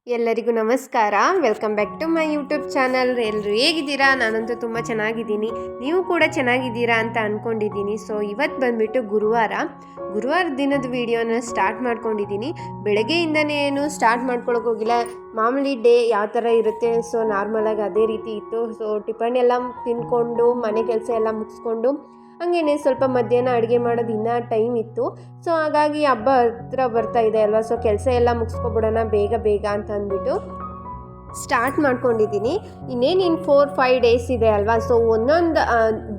ಎಲ್ಲರಿಗೂ ನಮಸ್ಕಾರ. Welcome back to my YouTube channel. ಎಲ್ಲರೂ ಹೇಗಿದ್ದೀರಾ? ನಾನಂತೂ ತುಂಬ ಚೆನ್ನಾಗಿದ್ದೀನಿ. ನೀವು ಕೂಡ ಚೆನ್ನಾಗಿದ್ದೀರಾ ಅಂತ ಅಂದ್ಕೊಂಡಿದ್ದೀನಿ. ಸೊ ಇವತ್ತು ಬಂದುಬಿಟ್ಟು ಗುರುವಾರ ದಿನದ ವಿಡಿಯೋನ ಸ್ಟಾರ್ಟ್ ಮಾಡ್ಕೊಂಡಿದ್ದೀನಿ. ಬೆಳಗ್ಗೆಯಿಂದನೇ ಏನು ಸ್ಟಾರ್ಟ್ ಮಾಡ್ಕೊಳಕ್ಕೆ ಹೋಗಿಲ್ಲ. ಮಾಮೂಲಿ ಡೇ ಯಾವ ಥರ ಇರುತ್ತೆ ಸೊ ನಾರ್ಮಲಾಗಿ ಅದೇ ರೀತಿ ಇತ್ತು. ಸೊ ಟಿಫನ್ ಎಲ್ಲ ತಿಂದ್ಕೊಂಡು ಮನೆ ಕೆಲಸ ಎಲ್ಲ ಮುಗಿಸ್ಕೊಂಡು ಹಂಗೇ ಸ್ವಲ್ಪ ಮಧ್ಯಾಹ್ನ ಅಡುಗೆ ಮಾಡೋದು ಇನ್ನೂ ಟೈಮ್ ಇತ್ತು. ಸೊ ಹಾಗಾಗಿ ಹಬ್ಬ ಹತ್ರ ಬರ್ತಾ ಇದೆ ಅಲ್ವಾ, ಸೊ ಕೆಲಸ ಎಲ್ಲ ಮುಗಿಸ್ಕೊಬಿಡೋಣ ಬೇಗ ಬೇಗ ಅಂತ ಅಂದ್ಬಿಟ್ಟು ಸ್ಟಾರ್ಟ್ ಮಾಡ್ಕೊಂಡಿದ್ದೀನಿ. ಇನ್ನೇನು 4-5 ಡೇಸ್ ಇದೆ ಅಲ್ವಾ, ಸೊ ಒಂದೊಂದು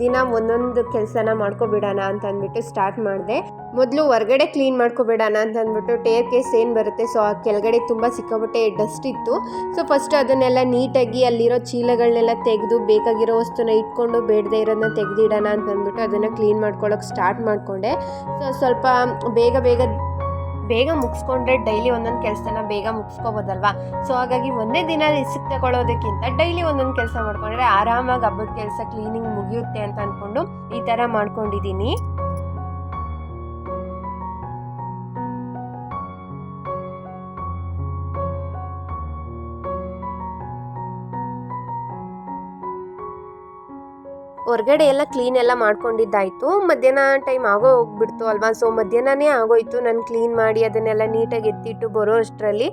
ದಿನ ಒಂದೊಂದು ಕೆಲಸನ ಮಾಡ್ಕೊಬಿಡೋಣ ಅಂತ ಅಂದ್ಬಿಟ್ಟು ಸ್ಟಾರ್ಟ್ ಮಾಡಿದೆ. ಮೊದಲು ಹೊರಗಡೆ ಕ್ಲೀನ್ ಮಾಡ್ಕೊಬಿಡೋಣ ಅಂತ ಅಂದ್ಬಿಟ್ಟು ಟೇರ್ ಕೇಸ್ ಏನು ಬರುತ್ತೆ ಸೊ ಆ ಕೆಳಗಡೆ ತುಂಬ ಸಿಕ್ಕಾಪಟ್ಟೆ ಡಸ್ಟ್ ಇತ್ತು. ಸೊ ಫಸ್ಟ್ ಅದನ್ನೆಲ್ಲ ನೀಟಾಗಿ ಅಲ್ಲಿರೋ ಚೀಲಗಳನ್ನೆಲ್ಲ ತೆಗೆದು ಬೇಕಾಗಿರೋ ವಸ್ತುನ ಇಟ್ಕೊಂಡು ಬೇಡದೇ ಇರೋದನ್ನ ತೆಗೆದಿಡೋಣ ಅಂತ ಅಂದ್ಬಿಟ್ಟು ಅದನ್ನು ಕ್ಲೀನ್ ಮಾಡ್ಕೊಳ್ಳೋಕೆ ಸ್ಟಾರ್ಟ್ ಮಾಡಿಕೊಂಡೆ. ಸೊ ಸ್ವಲ್ಪ ಬೇಗ ಮುಗಿಸ್ಕೊಂಡ್ರೆ ಡೈಲಿ ಒಂದೊಂದು ಕೆಲಸನ ಬೇಗ ಮುಗಿಸ್ಕೋಬೋದಲ್ವಾ. ಸೊ ಹಾಗಾಗಿ ಒಂದೇ ದಿನ ರಿಸ್ಕ್ ತಗೊಳ್ಳೋದಕ್ಕಿಂತ ಡೈಲಿ ಒಂದೊಂದು ಕೆಲಸ ಮಾಡ್ಕೊಂಡ್ರೆ ಆರಾಮಾಗಿ ಹಬ್ಬದ ಕೆಲಸ ಕ್ಲೀನಿಂಗ್ ಮುಗಿಯುತ್ತೆ ಅಂತ ಅಂದ್ಕೊಂಡು ಈ ಥರ ಮಾಡ್ಕೊಂಡಿದ್ದೀನಿ. ಹೊರಗಡೆ ಎಲ್ಲ ಕ್ಲೀನ್ ಎಲ್ಲ ಮಾಡ್ಕೊಂಡಿದ್ದಾಯಿತು. ಮಧ್ಯಾಹ್ನ ಟೈಮ್ ಹೋಗ್ಬಿಡ್ತು ಅಲ್ವಾ, ಸೊ ಮಧ್ಯಾಹ್ನನೇ ಆಗೋಯ್ತು ನಾನು ಕ್ಲೀನ್ ಮಾಡಿ ಅದನ್ನೆಲ್ಲ ನೀಟಾಗಿ ಎತ್ತಿಟ್ಟು ಬರೋ ಅಷ್ಟರಲ್ಲಿ.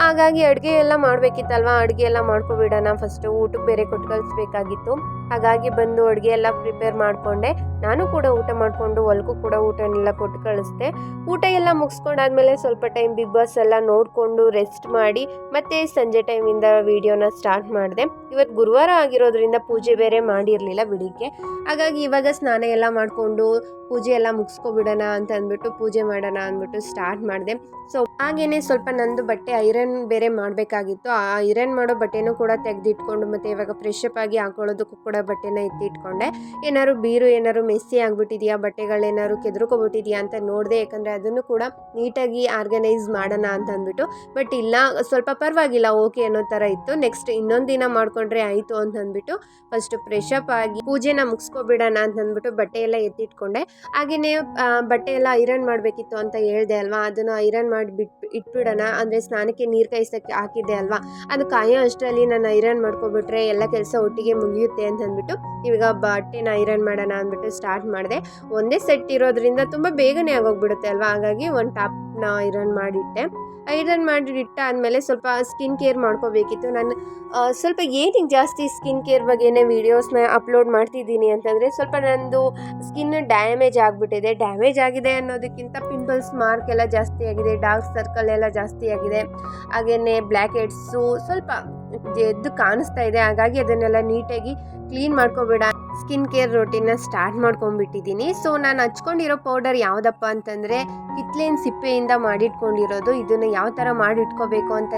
ಹಾಗಾಗಿ ಅಡುಗೆ ಎಲ್ಲ ಮಾಡಬೇಕಿತ್ತಲ್ವ, ಅಡುಗೆ ಎಲ್ಲ ಮಾಡ್ಕೊಬಿಡೋಣ ಫಸ್ಟು. ಊಟಕ್ಕೆ ಬೇರೆ ಕೊಟ್ಟು ಕಳಿಸ್ಬೇಕಾಗಿತ್ತು. ಹಾಗಾಗಿ ಬಂದು ಅಡುಗೆ ಎಲ್ಲ ಪ್ರಿಪೇರ್ ಮಾಡಿಕೊಂಡೆ. ನಾನು ಕೂಡ ಊಟ ಮಾಡಿಕೊಂಡು ಹೊಲ್ಗೂ ಕೂಡ ಊಟನೆಲ್ಲ ಕೊಟ್ಟು ಕಳಿಸ್ದೆ. ಊಟ ಎಲ್ಲ ಮುಗಿಸ್ಕೊಂಡಾದ್ಮೇಲೆ ಸ್ವಲ್ಪ ಟೈಮ್ ಬಿಗ್ ಬಾಸ್ ಎಲ್ಲ ನೋಡಿಕೊಂಡು ರೆಸ್ಟ್ ಮಾಡಿ ಮತ್ತೆ ಸಂಜೆ ಟೈಮಿಂದ ವಿಡಿಯೋನ ಸ್ಟಾರ್ಟ್ ಮಾಡಿದೆ. ಇವತ್ತು ಗುರುವಾರ ಆಗಿರೋದ್ರಿಂದ ಪೂಜೆ ಬೇರೆ ಮಾಡಿರಲಿಲ್ಲ ಬೆಳಿಗ್ಗೆ. ಹಾಗಾಗಿ ಇವಾಗ ಸ್ನಾನ ಎಲ್ಲ ಮಾಡಿಕೊಂಡು ಪೂಜೆ ಎಲ್ಲ ಮುಗಿಸ್ಕೊಬಿಡೋಣ ಅಂತ ಅಂದ್ಬಿಟ್ಟು ಪೂಜೆ ಮಾಡೋಣ ಅಂದ್ಬಿಟ್ಟು ಸ್ಟಾರ್ಟ್ ಮಾಡಿದೆ. ಸೊ ಹಾಗೇನೆ ಸ್ವಲ್ಪ ನಂದು ಬಟ್ಟೆ ಐರನ್ ಬೇರೆ ಮಾಡಬೇಕಾಗಿತ್ತು. ಆ ಐರನ್ ಮಾಡೋ ಬಟ್ಟೆನೂ ಕೂಡ ತೆಗೆದಿಟ್ಕೊಂಡು ಮತ್ತು ಇವಾಗ ಫ್ರೆಶ್ ಅಪ್ ಆಗಿ ಹಾಕೊಳ್ಳೋದಕ್ಕೂ ಕೂಡ ಬಟ್ಟೆನ ಎತ್ತಿಟ್ಕೊಂಡೆ. ಏನಾದ್ರು ಮೆಸ್ಸಿ ಆಗಿಬಿಟ್ಟಿದೆಯಾ, ಬಟ್ಟೆಗಳೇನಾದ್ರು ಕೆದ್ರುಕೊಬಿಟ್ಟಿದೆಯಾ ಅಂತ ನೋಡಿದೆ. ಯಾಕಂದರೆ ಅದನ್ನು ಕೂಡ ನೀಟಾಗಿ ಆರ್ಗನೈಸ್ ಮಾಡೋಣ ಅಂತ ಅಂದ್ಬಿಟ್ಟು. ಬಟ್ ಇಲ್ಲ, ಸ್ವಲ್ಪ ಪರವಾಗಿಲ್ಲ, ಓಕೆ ಅನ್ನೋ ಥರ ಇತ್ತು. ನೆಕ್ಸ್ಟ್ ಇನ್ನೊಂದು ದಿನ ಮಾಡಿಕೊಂಡ್ರೆ ಆಯಿತು ಅಂತ ಅಂದ್ಬಿಟ್ಟು ಫಸ್ಟ್ ಫ್ರೆಶ್ ಅಪ್ ಆಗಿ ಪೂಜೆನ ಮುಗಿಸ್ಕೊಬಿಡೋಣ ಅಂತ ಅಂದ್ಬಿಟ್ಟು ಬಟ್ಟೆ ಎಲ್ಲ ಎತ್ತಿಟ್ಕೊಂಡೆ. ಹಾಗೆಯೇ ಬಟ್ಟೆ ಎಲ್ಲ ಐರನ್ ಮಾಡಬೇಕಿತ್ತು ಅಂತ ಹೇಳಿದೆ ಅಲ್ವಾ, ಅದನ್ನು ಐರನ್ ಮಾಡಿ ಇಟ್ಬಿಡೋಣ. ಅಂದರೆ ಸ್ನಾನಕ್ಕೆ ನೀರು ಕಾಯಿಸೋಕ್ಕೆ ಹಾಕಿದ್ದೆ ಅಲ್ವಾ, ಅದು ಕಾಯೋ ಅಷ್ಟರಲ್ಲಿ ನಾನು ಐರನ್ ಮಾಡ್ಕೊಬಿಟ್ರೆ ಎಲ್ಲ ಕೆಲಸ ಒಟ್ಟಿಗೆ ಮುಗಿಯುತ್ತೆ ಅಂತ ಅಂದ್ಬಿಟ್ಟು ಇವಾಗ ಬಟ್ಟೆನ ಐರನ್ ಮಾಡೋಣ ಅಂದ್ಬಿಟ್ಟು ಸ್ಟಾರ್ಟ್ ಮಾಡಿದೆ. ಒಂದೇ ಸೆಟ್ ಇರೋದ್ರಿಂದ ತುಂಬ ಬೇಗನೆ ಆಗೋಗ್ಬಿಡುತ್ತೆ ಅಲ್ವಾ, ಹಾಗಾಗಿ ಒಂದು ಟಾಪ್ನ ಐರನ್ ಮಾಡಿಟ್ಟೆ. ಐರನ್ ಮಾಡಿ ಇಟ್ಟಾದಮೇಲೆ ಸ್ವಲ್ಪ ಸ್ಕಿನ್ ಕೇರ್ ಮಾಡ್ಕೋಬೇಕಿತ್ತು. ನಾನು ಸ್ವಲ್ಪ ಏನಕ್ಕೆ ಜಾಸ್ತಿ ಸ್ಕಿನ್ ಕೇರ್ ಬಗ್ಗೆನೇ ವೀಡಿಯೋಸ್ನ ಅಪ್ಲೋಡ್ ಮಾಡ್ತಿದ್ದೀನಿ ಅಂತಂದರೆ, ಸ್ವಲ್ಪ ನಂದು ಸ್ಕಿನ್ ಡ್ಯಾಮೇಜ್ ಆಗಿಬಿಟ್ಟಿದೆ. ಡ್ಯಾಮೇಜ್ ಆಗಿದೆ ಅನ್ನೋದಕ್ಕಿಂತ ಪಿಂಪಲ್ಸ್ ಮಾರ್ಕ್ ಎಲ್ಲ ಜಾಸ್ತಿ ಆಗಿದೆ, ಡಾರ್ಕ್ ಸರ್ಕಲ್ ಎಲ್ಲ ಜಾಸ್ತಿ ಆಗಿದೆ. ಹಾಗೆಯೇ ಬ್ಲ್ಯಾಕ್ ಹೆಡ್ಸು ಸ್ವಲ್ಪ ಎದ್ದು ಕಾಣಿಸ್ತಾ ಇದೆ. ಹಾಗಾಗಿ ಅದನ್ನೆಲ್ಲ ನೀಟಾಗಿ ಕ್ಲೀನ್ ಮಾಡ್ಕೊಬೇಡ ಸ್ಕಿನ್ ಕೇರ್ ರೋಟೀನ್ನ ಸ್ಟಾರ್ಟ್ ಮಾಡ್ಕೊಂಡ್ಬಿಟ್ಟಿದ್ದೀನಿ. ಸೊ ನಾನು ಹಚ್ಕೊಂಡಿರೋ ಪೌಡರ್ ಯಾವುದಪ್ಪ ಅಂತಂದರೆ ಕಿತ್ಲೇನ್ ಸಿಪ್ಪೆಯಿಂದ ಮಾಡಿಟ್ಕೊಂಡಿರೋದು. ಇದನ್ನು ಯಾವ ಥರ ಮಾಡಿಟ್ಕೋಬೇಕು ಅಂತ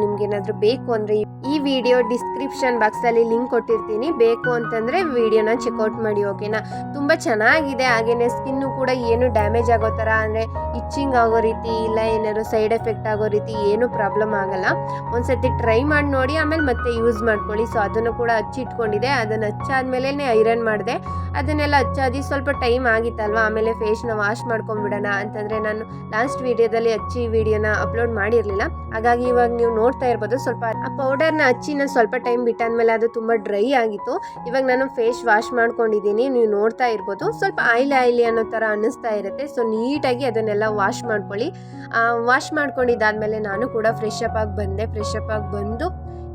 ನಿಮ್ಗೇನಾದರೂ ಬೇಕು ಅಂದರೆ ಈ ವಿಡಿಯೋ ಡಿಸ್ಕ್ರಿಪ್ಷನ್ ಬಾಕ್ಸಲ್ಲಿ ಲಿಂಕ್ ಕೊಟ್ಟಿರ್ತೀನಿ. ಬೇಕು ಅಂತಂದರೆ ವಿಡಿಯೋನ ಚೆಕ್ಔಟ್ ಮಾಡಿ, ಓಕೆನಾ. ತುಂಬ ಚೆನ್ನಾಗಿದೆ. ಹಾಗೆಯೇ ಸ್ಕಿನ್ನು ಕೂಡ ಏನು ಡ್ಯಾಮೇಜ್ ಆಗೋ ಥರ ಅಂದರೆ ಇಚ್ಚಿಂಗ್ ಆಗೋ ರೀತಿ ಇಲ್ಲ ಏನಾದ್ರು ಸೈಡ್ ಎಫೆಕ್ಟ್ ಆಗೋ ರೀತಿ ಏನೂ ಪ್ರಾಬ್ಲಮ್ ಆಗಲ್ಲ. ಒಂದ್ಸತಿ ಟ್ರೈ ಮಾಡಿ ನೋಡಿ, ಆಮೇಲೆ ಮತ್ತೆ ಯೂಸ್ ಮಾಡ್ಕೊಳ್ಳಿ. ಸೊ ಅದನ್ನು ಕೂಡ ಹಚ್ಚಿಟ್ಕೊಂಡಿದೆ. ಅದನ್ನು ಹಚ್ಚಾದ್ಮೇಲೆ ಐರನ್ ಮಾಡಿದೆ. ಅದನ್ನೆಲ್ಲ ಹಚ್ಚಾದಿ ಸ್ವಲ್ಪ ಟೈಮ್ ಆಗಿತ್ತಲ್ವ, ಆಮೇಲೆ ಫೇಸ್ನ ವಾಶ್ ಮಾಡ್ಕೊಂಡ್ಬಿಡೋಣ ಅಂತಂದರೆ ನಾನು ಲಾಸ್ಟ್ ವಿಡಿಯೋದಲ್ಲಿ ಹಚ್ಚಿ ವಿಡಿಯೋನ ಅಪ್ಲೋಡ್ ಮಾಡಿರಲಿಲ್ಲ. ಹಾಗಾಗಿ ಇವಾಗ ನೀವು ನೋಡ್ತಾ ಇರ್ಬೋದು, ಸ್ವಲ್ಪ ಆ ಪೌಡರ್ನ ಹಚ್ಚಿ ನಾನು ಸ್ವಲ್ಪ ಟೈಮ್ ಬಿಟ್ಟಾದ್ಮೇಲೆ ಅದು ತುಂಬ ಡ್ರೈ ಆಗಿತ್ತು. ಇವಾಗ ನಾನು ಫೇಸ್ ವಾಶ್ ಮಾಡ್ಕೊಂಡಿದ್ದೀನಿ, ನೀವು ನೋಡ್ತಾ ಇರ್ಬೋದು. ಸ್ವಲ್ಪ ಆಯಿಲಿ ಅನ್ನೋ ಥರ ಅನ್ನಿಸ್ತಾ ಇರುತ್ತೆ. ಸೊ ನೀಟಾಗಿ ಅದನ್ನೆಲ್ಲ ವಾಶ್ ಮಾಡ್ಕೊಳ್ಳಿ. ವಾಶ್ ಮಾಡ್ಕೊಂಡಿದ್ದಾದಮೇಲೆ ನಾನು ಕೂಡ ಫ್ರೆಶ್ ಅಪ್ ಆಗಿ ಬಂದು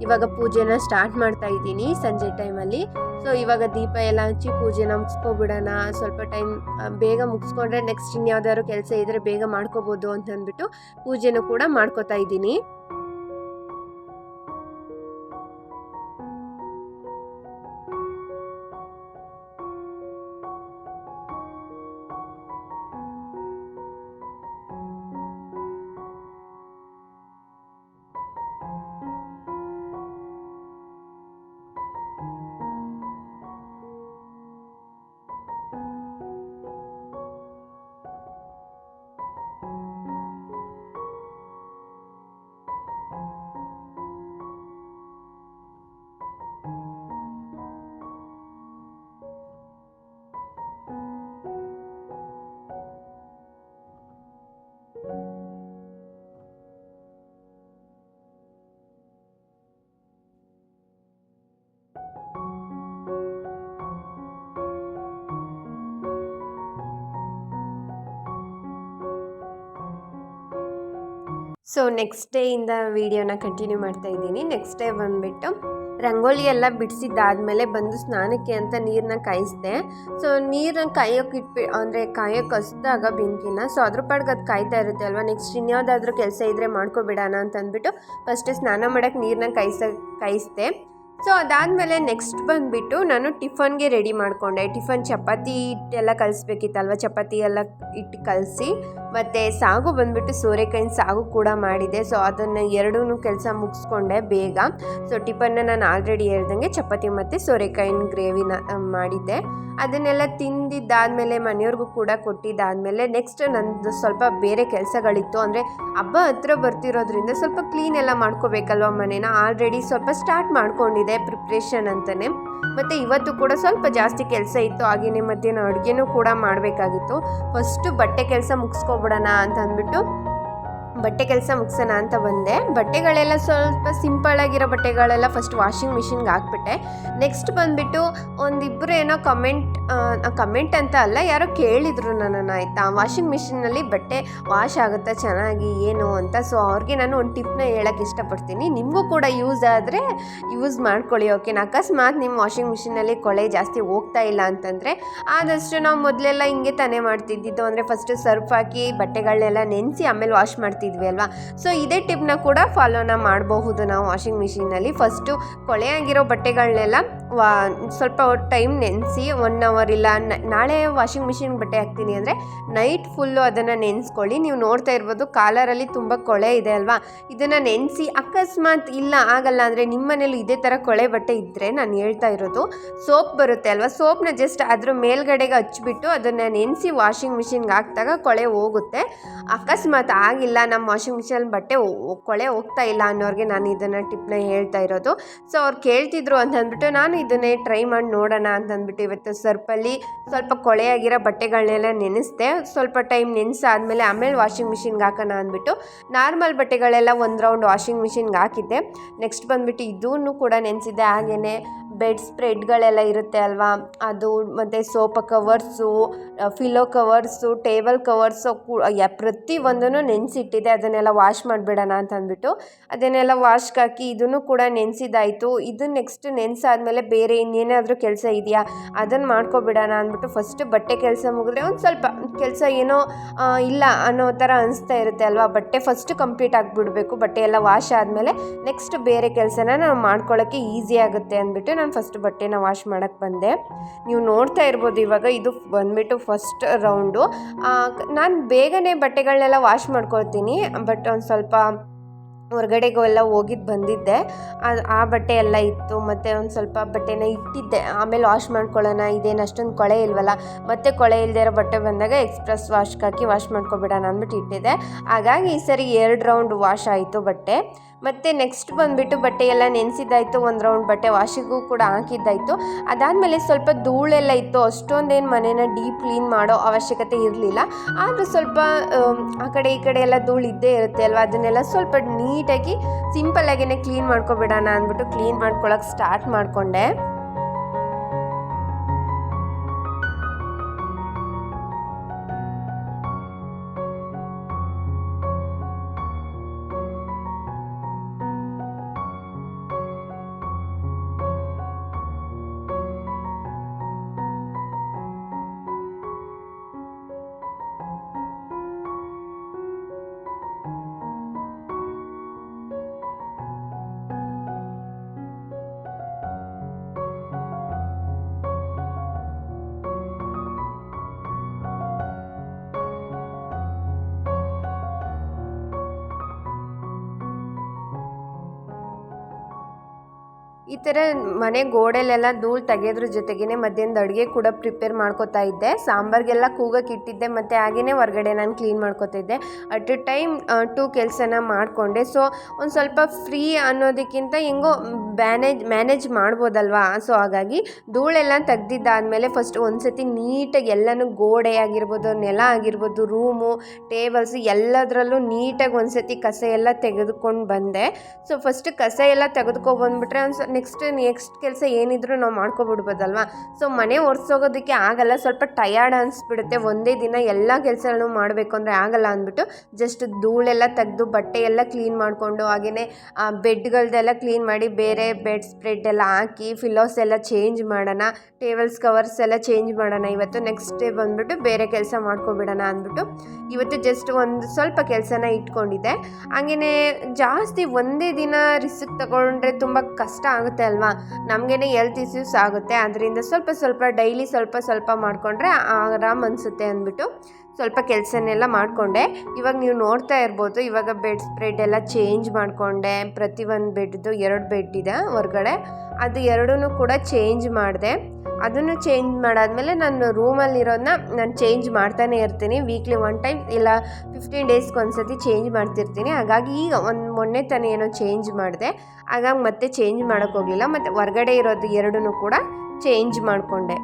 ಇವಾಗ ಪೂಜೆನ ಸ್ಟಾರ್ಟ್ ಮಾಡ್ತಾ ಇದ್ದೀನಿ ಸಂಜೆ ಟೈಮಲ್ಲಿ. ಸೊ ಇವಾಗ ದೀಪ ಎಲ್ಲ ಹಚ್ಚಿ ಪೂಜೆನ ಮುಗಿಸ್ಕೊಬಿಡೋಣ. ಸ್ವಲ್ಪ ಟೈಮ್ ಬೇಗ ಮುಗಿಸ್ಕೊಂಡ್ರೆ ನೆಕ್ಸ್ಟ್ ಇನ್ಯಾವ್ದಾದ್ರು ಕೆಲಸ ಇದ್ದರೆ ಬೇಗ ಮಾಡ್ಕೋಬೋದು ಅಂತ ಅಂದ್ಬಿಟ್ಟು ಪೂಜೆನೂ ಕೂಡ ಮಾಡ್ಕೋತಾ ಇದ್ದೀನಿ. ಸೊ ನೆಕ್ಸ್ಟ್ ಡೇಯಿಂದ ವೀಡಿಯೋನ ಕಂಟಿನ್ಯೂ ಮಾಡ್ತಾ ಇದ್ದೀನಿ. ನೆಕ್ಸ್ಟ್ ಡೇ ಬಂದುಬಿಟ್ಟು ರಂಗೋಲಿ ಎಲ್ಲ ಬಿಡಿಸಿದ್ದಾದಮೇಲೆ ಬಂದು ಸ್ನಾನಕ್ಕೆ ಅಂತ ನೀರನ್ನ ಕಾಯಿಸಿದೆ. ಸೊ ನೀರನ್ನ ಕಾಯೋಕ್ಕೆ ಹಸ್ದಾಗ ಬೆಂಕಿನ, ಸೊ ಅದ್ರ ಪಾಡ್ಗೆ ಅದು ಕಾಯ್ತಾ ಇರುತ್ತೆ ಅಲ್ವಾ. ನೆಕ್ಸ್ಟ್ ಇನ್ಯಾವುದಾದ್ರೂ ಕೆಲಸ ಇದ್ದರೆ ಮಾಡ್ಕೊಬಿಡೋಣ ಅಂತ ಅಂದ್ಬಿಟ್ಟು ಫಸ್ಟ್ ಸ್ನಾನ ಮಾಡೋಕ್ಕೆ ನೀರನ್ನ ಕಾಯಿಸಿದೆ. ಸೊ ಅದಾದಮೇಲೆ ನೆಕ್ಸ್ಟ್ ಬಂದುಬಿಟ್ಟು ನಾನು ಟಿಫನ್ಗೆ ರೆಡಿ ಮಾಡಿಕೊಂಡೆ. ಚಪಾತಿ ಹಿಟ್ಟೆಲ್ಲ ಕಲಿಸ್ಬೇಕಿತ್ತಲ್ವ, ಚಪಾತಿ ಎಲ್ಲ ಹಿಟ್ಟು ಕಲಸಿ ಮತ್ತು ಸಾಗು ಬಂದುಬಿಟ್ಟು ಸೋರೆಕಾಯಿನ ಸಾಗು ಕೂಡ ಮಾಡಿದೆ. ಸೊ ಅದನ್ನು ಎರಡೂ ಕೆಲಸ ಮುಗಿಸ್ಕೊಂಡೆ ಬೇಗ. ಸೊ ಟಿಫನ್ನ ನಾನು ಆಲ್ರೆಡಿ ಹೇಳ್ದಂಗೆ ಚಪಾತಿ ಮತ್ತು ಸೋರೆಕಾಯಿನ ಗ್ರೇವಿನ ಮಾಡಿದ್ದೆ. ಅದನ್ನೆಲ್ಲ ತಿಂದಿದ್ದಾದಮೇಲೆ ಮನೆಯವ್ರಿಗೂ ಕೂಡ ಕೊಟ್ಟಿದ್ದಾದಮೇಲೆ ನೆಕ್ಸ್ಟ್ ನನ್ನದು ಸ್ವಲ್ಪ ಬೇರೆ ಕೆಲಸಗಳಿತ್ತು. ಅಂದರೆ ಹಬ್ಬ ಹತ್ರ ಬರ್ತಿರೋದ್ರಿಂದ ಸ್ವಲ್ಪ ಕ್ಲೀನ್ ಎಲ್ಲ ಮಾಡ್ಕೋಬೇಕಲ್ವ ಮನೇನ. ಆಲ್ರೆಡಿ ಸ್ವಲ್ಪ ಸ್ಟಾರ್ಟ್ ಮಾಡ್ಕೊಂಡಿದ್ದೆ ಪ್ರಿಪ್ರೇಷನ್ ಅಂತಲೇ. ಮತ್ತು ಇವತ್ತು ಕೂಡ ಸ್ವಲ್ಪ ಜಾಸ್ತಿ ಕೆಲಸ ಇತ್ತು. ಹಾಗೆಯೇ ಮಧ್ಯಾಹ್ನ ಅಡುಗೆನೂ ಕೂಡ ಮಾಡಬೇಕಾಗಿತ್ತು. ಫಸ್ಟು ಬಟ್ಟೆ ಕೆಲಸ ಮುಗಿಸ್ಕೊಬಿಡೋಣ ಅಂತ ಅಂದ್ಬಿಟ್ಟು ಬಟ್ಟೆ ಕೆಲಸ ಮುಗಿಸೋಣ ಅಂತ ಬಂದೆ. ಬಟ್ಟೆಗಳೆಲ್ಲ ಸ್ವಲ್ಪ ಸಿಂಪಲ್ಲಾಗಿರೋ ಬಟ್ಟೆಗಳೆಲ್ಲ ಫಸ್ಟ್ ವಾಷಿಂಗ್ ಮಿಷಿನ್ಗೆ ಹಾಕ್ಬಿಟ್ಟೆ. ನೆಕ್ಸ್ಟ್ ಬಂದುಬಿಟ್ಟು ಒಂದಿಬ್ಬರು ಏನೋ ಕಮೆಂಟ್ ಅಂತ ಅಲ್ಲ, ಯಾರೋ ಕೇಳಿದರು ನನ್ನನ್ನು, ಆಯಿತಾ, ವಾಷಿಂಗ್ ಮಿಷಿನ್ನಲ್ಲಿ ಬಟ್ಟೆ ವಾಶ್ ಆಗುತ್ತಾ ಚೆನ್ನಾಗಿ ಏನು ಅಂತ. ಸೊ ಅವ್ರಿಗೆ ನಾನು ಒಂದು ಟಿಪ್ನ ಹೇಳೋಕ್ಕೆ ಇಷ್ಟಪಡ್ತೀನಿ. ನಿಮಗೂ ಕೂಡ ಯೂಸ್ ಆದರೆ ಯೂಸ್ ಮಾಡ್ಕೊಳ್ಳಿ, ಓಕೆನಾ. ಅಕಸ್ಮಾತ್ ನಿಮ್ಮ ವಾಷಿಂಗ್ ಮಿಷಿನಲ್ಲಿ ಕೊಳೆ ಜಾಸ್ತಿ ಹೋಗ್ತಾ ಇಲ್ಲ ಅಂತಂದರೆ ಆದಷ್ಟು ನಾವು ಮೊದಲೆಲ್ಲ ಹಿಂಗೆ ತಾನೇ ಮಾಡ್ತಿದ್ದಿದ್ದು. ಅಂದರೆ ಫಸ್ಟು ಸರ್ಫ್ ಹಾಕಿ ಬಟ್ಟೆಗಳನ್ನೆಲ್ಲ ನೆನೆಸಿ ಆಮೇಲೆ ವಾಶ್ ಮಾಡ್ತಿದ್ವಿ ಅಲ್ವಾ. ಸೊ ಇದೇ ಟಿಪ್ನ ಕೂಡ ಫಾಲೋನ ಮಾಡಬಹುದು ನಾವು ವಾಷಿಂಗ್ ಮಿಷಿನಲ್ಲಿ. ಫಸ್ಟು ಕೊಳೆಯಾಗಿರೋ ಬಟ್ಟೆಗಳನ್ನೆಲ್ಲ ಸ್ವಲ್ಪ ಟೈಮ್ ನೆನೆಸಿ 1 ಅವರ್ ಇಲ್ಲ ನಾಳೆ ವಾಷಿಂಗ್ ಮಿಷಿನ್ ಬಟ್ಟೆ ಹಾಕ್ತೀನಿ ಅಂದರೆ ನೈಟ್ ಫುಲ್ಲು ಅದನ್ನು ನೆನೆಸ್ಕೊಳ್ಳಿ. ನೀವು ನೋಡ್ತಾ ಇರ್ಬೋದು ಕಾಲರಲ್ಲಿ ತುಂಬ ಕೊಳೆ ಇದೆ ಅಲ್ವಾ. ಇದನ್ನು ನೆನೆಸಿ ಅಕಸ್ಮಾತ್ ಇಲ್ಲ ಆಗಲ್ಲ ಅಂದರೆ ನಿಮ್ಮ ಮನೇಲಿ ಇದೇ ಥರ ಕೊಳೆ ಬಟ್ಟೆ ಇದ್ದರೆ ನಾನು ಹೇಳ್ತಾ ಇರೋದು ಸೋಪ್ ಬರುತ್ತೆ ಅಲ್ವಾ, ಸೋಪ್ನ ಜಸ್ಟ್ ಅದ್ರ ಮೇಲ್ಗಡೆಗೆ ಹಚ್ಬಿಟ್ಟು ಅದನ್ನು ನೆನೆಸಿ ವಾಷಿಂಗ್ ಮಿಷಿನ್ಗೆ ಹಾಕಿದಾಗ ಕೊಳೆ ಹೋಗುತ್ತೆ. ಅಕಸ್ಮಾತ್ ಆಗಿಲ್ಲ ನಮ್ಮ ವಾಷಿಂಗ್ ಮಿಷಿನ್ ಬಟ್ಟೆ ಕೊಳೆ ಹೋಗ್ತಾ ಇಲ್ಲ ಅನ್ನೋರಿಗೆ ನಾನು ಇದನ್ನು ಟಿಪ್ನ ಹೇಳ್ತಾ ಇರೋದು. ಸೊ ಅವ್ರು ಕೇಳ್ತಿದ್ರು ಅಂತ ಅಂದ್ಬಿಟ್ಟು ನಾನು ಇದನ್ನೇ ಟ್ರೈ ಮಾಡಿ ನೋಡೋಣ ಅಂತ ಅಂದ್ಬಿಟ್ಟು ಇವತ್ತು ಸರ್ಪಲ್ಲಿ ಸ್ವಲ್ಪ ಕೊಳೆಯಾಗಿರೋ ಬಟ್ಟೆಗಳನ್ನೆಲ್ಲ ನೆನೆಸಿದೆ. ಸ್ವಲ್ಪ ಟೈಮ್ ನೆನೆಸಾದ್ಮೇಲೆ ಆಮೇಲೆ ವಾಷಿಂಗ್ ಮಿಷಿನ್ಗೆ ಹಾಕೋಣ ಅಂದ್ಬಿಟ್ಟು ನಾರ್ಮಲ್ ಬಟ್ಟೆಗಳೆಲ್ಲ ಒಂದು ರೌಂಡ್ ವಾಷಿಂಗ್ ಮಿಷಿನ್ಗೆ ಹಾಕಿದ್ದೆ. ನೆಕ್ಸ್ಟ್ ಬಂದುಬಿಟ್ಟು ಇದನ್ನು ಕೂಡ ನೆನೆಸಿದ್ದೆ. ಹಾಗೆಯೇ ಬೆಡ್ ಸ್ಪ್ರೆಡ್ಗಳೆಲ್ಲ ಇರುತ್ತೆ ಅಲ್ವಾ ಅದು, ಮತ್ತು sofa covers, Philo covers, table covers ಪ್ರತಿಯೊಂದನ್ನು ನೆನೆಸಿಟ್ಟಿದ್ದೆ. ಅದನ್ನೆಲ್ಲ ವಾಶ್ ಮಾಡಿಬಿಡೋಣ ಅಂತ ಅಂದ್ಬಿಟ್ಟು ಅದನ್ನೆಲ್ಲ ವಾಶ್ಗೆ ಹಾಕಿ ಇದನ್ನು ಕೂಡ ನೆನೆಸಿದ್ದಾಯಿತು. ಇದು ನೆಕ್ಸ್ಟ್ ನೆನೆಸಾದ್ಮೇಲೆ ಬೇರೆ ಇನ್ನೇನಾದರೂ ಕೆಲಸ ಇದೆಯಾ ಅದನ್ನು ಮಾಡ್ಕೊಬಿಡೋಣ ಅಂದ್ಬಿಟ್ಟು ಫಸ್ಟ್ ಬಟ್ಟೆ ಕೆಲಸ ಮುಗಿದ್ರೆ ಒಂದು ಸ್ವಲ್ಪ ಕೆಲಸ ಏನೋ ಇಲ್ಲ ಅನ್ನೋ ಥರ ಅನಿಸ್ತಾ ಇರುತ್ತೆ ಅಲ್ವಾ. ಬಟ್ಟೆ ಫಸ್ಟ್ ಕಂಪ್ಲೀಟ್ ಆಗಿಬಿಡ್ಬೇಕು. ಬಟ್ಟೆ ಎಲ್ಲ ವಾಶ್ ಆದಮೇಲೆ ನೆಕ್ಸ್ಟ್ ಬೇರೆ ಕೆಲಸನ ನಾವು ಮಾಡ್ಕೊಳ್ಳೋಕ್ಕೆ ಈಸಿ ಆಗುತ್ತೆ ಅಂದ್ಬಿಟ್ಟು ನಾನು ಫಸ್ಟ್ ಬಟ್ಟೆನ ವಾಶ್ ಮಾಡೋಕ್ಕೆ ಬಂದೆ. ನೀವು ನೋಡ್ತಾ ಇರ್ಬೋದು ಇವಾಗ ಇದು ಬಂದುಬಿಟ್ಟು ಫಸ್ಟ್ ರೌಂಡು. ನಾನು ಬೇಗನೆ ಬಟ್ಟೆಗಳನ್ನೆಲ್ಲ ವಾಶ್ ಮಾಡ್ಕೊಳ್ತೀನಿ. ಬಟ್ ಒಂದು ಸ್ವಲ್ಪ ಹೊರಗಡೆಗೂ ಎಲ್ಲ ಹೋಗಿದ್ದು ಬಂದಿದ್ದೆ, ಆ ಬಟ್ಟೆ ಎಲ್ಲ ಇತ್ತು. ಮತ್ತು ಒಂದು ಸ್ವಲ್ಪ ಬಟ್ಟೆನ ಇಟ್ಟಿದ್ದೆ, ಆಮೇಲೆ ವಾಶ್ ಮಾಡ್ಕೊಳ್ಳೋಣ, ಇದೇನು ಅಷ್ಟೊಂದು ಕೊಳೆ ಇಲ್ವಲ್ಲ, ಮತ್ತು ಕೊಳೆ ಇಲ್ಲದೆ ಇರೋ ಬಟ್ಟೆ ಬಂದಾಗ ಎಕ್ಸ್ಪ್ರೆಸ್ ವಾಶ್ಗೆ ಹಾಕಿ ವಾಶ್ ಮಾಡ್ಕೊಬಿಡೋಣ ಅಂದ್ಬಿಟ್ಟು ಇಟ್ಟಿದ್ದೆ. ಹಾಗಾಗಿ ಈ ಸರಿ 2 ರೌಂಡ್ ವಾಶ್ ಆಯಿತು ಬಟ್ಟೆ. ಮತ್ತು ನೆಕ್ಸ್ಟ್ ಬಂದುಬಿಟ್ಟು ಬಟ್ಟೆ ಎಲ್ಲ ನೆನೆಸಿದ್ದಾಯಿತು, 1 ರೌಂಡ್ ಬಟ್ಟೆ ವಾಶಿಗೂ ಕೂಡ ಹಾಕಿದ್ದಾಯಿತು. ಅದಾದಮೇಲೆ ಸ್ವಲ್ಪ ಧೂಳೆಲ್ಲ ಇತ್ತು. ಅಷ್ಟೊಂದೇನು ಮನೇನ ಡೀಪ್ ಕ್ಲೀನ್ ಮಾಡೋ ಅವಶ್ಯಕತೆ ಇರಲಿಲ್ಲ. ಆದರೂ ಸ್ವಲ್ಪ ಆ ಕಡೆ ಈ ಕಡೆ ಎಲ್ಲ ಧೂಳು ಇದ್ದೇ ಇರುತ್ತೆ ಅಲ್ವ, ಅದನ್ನೆಲ್ಲ ಸ್ವಲ್ಪ ನೀಟಾಗಿ ಸಿಂಪಲ್ಲಾಗೇ ಕ್ಲೀನ್ ಮಾಡ್ಕೊಬಿಡೋಣ ಅಂದ್ಬಿಟ್ಟು ಕ್ಲೀನ್ ಮಾಡ್ಕೊಳ್ಳೋಕೆ ಸ್ಟಾರ್ಟ್ ಮಾಡಿಕೊಂಡೆ. ಈ ಥರ ಮನೆ ಗೋಡೆಲೆಲ್ಲ ಧೂಳು ತೆಗೆಯೋದ್ರ ಜೊತೆಗೇ ಮಧ್ಯಾಹ್ನದ ಅಡುಗೆ ಕೂಡ ಪ್ರಿಪೇರ್ ಮಾಡ್ಕೋತಾ ಇದ್ದೆ. ಸಾಂಬಾರಿಗೆಲ್ಲ ಕೂಗಕ್ಕೆ ಇಟ್ಟಿದ್ದೆ, ಮತ್ತು ಹಾಗೆಯೇ ಹೊರಗಡೆ ನಾನು ಕ್ಲೀನ್ ಮಾಡ್ಕೋತಿದ್ದೆ. ಅಟ್ ಎ ಟೈಮ್ 2 ಕೆಲಸನ ಮಾಡಿಕೊಂಡೆ. ಸೊ ಒಂದು ಸ್ವಲ್ಪ ಫ್ರೀ ಅನ್ನೋದಕ್ಕಿಂತ ಹೆಂಗೋ ಮ್ಯಾನೇಜ್ ಮಾಡ್ಬೋದಲ್ವಾ. ಸೊ ಹಾಗಾಗಿ ಧೂಳೆಲ್ಲ ತೆಗ್ದಿದ್ದಾದಮೇಲೆ ಫಸ್ಟ್ ಒಂದು ಸತಿ ನೀಟಾಗಿ ಎಲ್ಲನೂ ಗೋಡೆ ಆಗಿರ್ಬೋದು, ನೆಲ ಆಗಿರ್ಬೋದು, ರೂಮು, ಟೇಬಲ್ಸು ಎಲ್ಲದರಲ್ಲೂ ನೀಟಾಗಿ ಒಂದು ಸತಿ ಕಸ ಎಲ್ಲ ತೆಗೆದುಕೊಂಡು ಬಂದೆ. ಸೊ ಫಸ್ಟ್ ಕಸ ಎಲ್ಲ ತೆಗೆದುಕೊಬಂದ್ಬಿಟ್ರೆ ನೆಕ್ಸ್ಟ್ ಕೆಲಸ ಏನಿದ್ರು ನಾವು ಮಾಡ್ಕೊಬಿಡ್ಬೋದಲ್ವ. ಸೊ ಮನೆ ಒರೆಸೋಗೋದಕ್ಕೆ ಆಗಲ್ಲ, ಸ್ವಲ್ಪ ಟಯರ್ಡ್ ಅನಿಸ್ಬಿಡುತ್ತೆ. ಒಂದೇ ದಿನ ಎಲ್ಲ ಕೆಲಸಗಳನ್ನು ಮಾಡಬೇಕು ಅಂದರೆ ಆಗಲ್ಲ ಅಂದ್ಬಿಟ್ಟು ಜಸ್ಟ್ ಧೂಳೆಲ್ಲ ತೆಗೆದು ಬಟ್ಟೆ ಎಲ್ಲ ಕ್ಲೀನ್ ಮಾಡಿಕೊಂಡು, ಹಾಗೆಯೇ ಬೆಡ್ಗಳದ್ದೆಲ್ಲ ಕ್ಲೀನ್ ಮಾಡಿ ಬೇರೆ ಬೆಡ್ ಸ್ಪ್ರೆಡ್ ಎಲ್ಲ ಹಾಕಿ ಪಿಲ್ಲೋಸ್ ಎಲ್ಲ ಚೇಂಜ್ ಮಾಡೋಣ, ಟೇಬಲ್ಸ್ ಕವರ್ಸ್ ಎಲ್ಲ ಚೇಂಜ್ ಮಾಡೋಣ ಇವತ್ತು. ನೆಕ್ಸ್ಟ್ ಡೇ ಬಂದುಬಿಟ್ಟು ಬೇರೆ ಕೆಲಸ ಮಾಡ್ಕೊಬಿಡೋಣ ಅಂದ್ಬಿಟ್ಟು ಇವತ್ತು ಜಸ್ಟ್ ಒಂದು ಸ್ವಲ್ಪ ಕೆಲಸನ ಇಟ್ಕೊಂಡಿದ್ದೆ. ಹಾಗೆಯೇ ಜಾಸ್ತಿ ಒಂದೇ ದಿನ ರಿಸ್ಕ್ ತಗೊಂಡ್ರೆ ತುಂಬ ಕಷ್ಟ ಆಗುತ್ತೆ ಅಲ್ವಾ, ನಮಗೇನೆ ಹೆಲ್ತ್ ಇಶ್ಯೂಸ್ ಆಗುತ್ತೆ. ಅದರಿಂದ ಸ್ವಲ್ಪ ಡೈಲಿ ಸ್ವಲ್ಪ ಮಾಡಿಕೊಂಡ್ರೆ ಆರಾಮ್ ಅನಿಸುತ್ತೆ ಅಂದ್ಬಿಟ್ಟು ಸ್ವಲ್ಪ ಕೆಲಸನೆಲ್ಲ ಮಾಡಿಕೊಂಡೆ. ಇವಾಗ ನೀವು ನೋಡ್ತಾ ಇರ್ಬೋದು, ಇವಾಗ ಬೆಡ್ ಸ್ಪ್ರೆಡ್ ಎಲ್ಲ ಚೇಂಜ್ ಮಾಡಿಕೊಂಡೆ. ಪ್ರತಿಯೊಂದು ಬೆಡ್ದು 2 ಬೆಡ್ ಇದೆ ಹೊರಗಡೆ, ಅದು 2 ಕೂಡ ಚೇಂಜ್ ಮಾಡಿದೆ. ಅದನ್ನು ಚೇಂಜ್ ಮಾಡಾದಮೇಲೆ ನಾನು ರೂಮಲ್ಲಿರೋದನ್ನ ನಾನು ಚೇಂಜ್ ಮಾಡ್ತಾನೆ ಇರ್ತೀನಿ. ವೀಕ್ಲಿ 1 ಟೈಮ್ ಇಲ್ಲ 15 ಡೇಸ್ಗೆ ಒಂದ್ಸತಿ ಚೇಂಜ್ ಮಾಡ್ತಿರ್ತೀನಿ. ಹಾಗಾಗಿ ಈಗ ಮೊನ್ನೆ ತಾನೇ ಏನೋ ಚೇಂಜ್ ಮಾಡಿದೆ, ಹಾಗಾಗಿ ಮತ್ತೆ ಚೇಂಜ್ ಮಾಡೋಕ್ಕೋಗಲಿಲ್ಲ. ಮತ್ತು ಹೊರಗಡೆ ಇರೋದು 2 ಕೂಡ ಚೇಂಜ್ ಮಾಡಿಕೊಂಡೆ.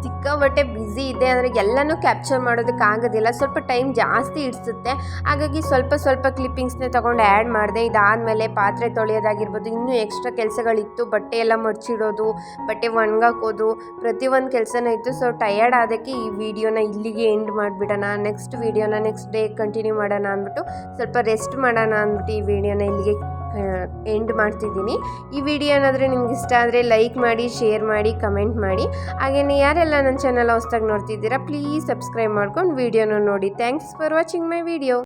ಸಿಕ್ಕಾಪಟ್ಟೆ ಬ್ಯುಸಿ ಇದೆ ಅಂದರೆ ಎಲ್ಲನೂ ಕ್ಯಾಪ್ಚರ್ ಮಾಡೋದಕ್ಕಾಗೋದಿಲ್ಲ, ಸ್ವಲ್ಪ ಟೈಮ್ ಜಾಸ್ತಿ ಹಿಡಿಸುತ್ತೆ. ಹಾಗಾಗಿ ಸ್ವಲ್ಪ ಕ್ಲಿಪ್ಪಿಂಗ್ಸ್ನೇ ತೊಗೊಂಡು ಆ್ಯಡ್ ಮಾಡಿದೆ. ಇದಾದಮೇಲೆ ಪಾತ್ರೆ ತೊಳೆಯೋದಾಗಿರ್ಬೋದು, ಇನ್ನೂ ಎಕ್ಸ್ಟ್ರಾ ಕೆಲಸಗಳಿತ್ತು. ಬಟ್ಟೆ ಎಲ್ಲ ಮಡ್ಚಿಡೋದು, ಬಟ್ಟೆ ಒಣಗಾಕೋದು, ಪ್ರತಿಯೊಂದು ಕೆಲಸನೂ ಇತ್ತು. ಸೊ ಟಯರ್ಡ್ ಆದಕ್ಕೆ ಈ ವಿಡಿಯೋನ ಇಲ್ಲಿಗೆ ಎಂಡ್ ಮಾಡಿಬಿಡೋಣ. ನೆಕ್ಸ್ಟ್ ವಿಡಿಯೋನ ನೆಕ್ಸ್ಟ್ ಡೇ ಕಂಟಿನ್ಯೂ ಮಾಡೋಣ ಅಂದ್ಬಿಟ್ಟು ಸ್ವಲ್ಪ ರೆಸ್ಟ್ ಮಾಡೋಣ ಅಂದ್ಬಿಟ್ಟು ಈ ವಿಡಿಯೋನ ಇಲ್ಲಿಗೆ ಎಂಡ್ ಮಾಡ್ತಿದ್ದೀನಿ. ಈ ವಿಡಿಯೋ ಏನಾದರೂ ನಿಮ್ಗೆ ಇಷ್ಟ ಆದರೆ ಲೈಕ್ ಮಾಡಿ, ಶೇರ್ ಮಾಡಿ, ಕಮೆಂಟ್ ಮಾಡಿ. ಹಾಗೆಯೇ ಯಾರೆಲ್ಲ ನನ್ನ ಚಾನಲ್ ಹೊಸ್ದಾಗಿ ನೋಡ್ತಿದ್ದೀರಾ ಪ್ಲೀಸ್ ಸಬ್ಸ್ಕ್ರೈಬ್ ಮಾಡ್ಕೊಂಡು ವಿಡಿಯೋನ ನೋಡಿ. Thanks for watching my video.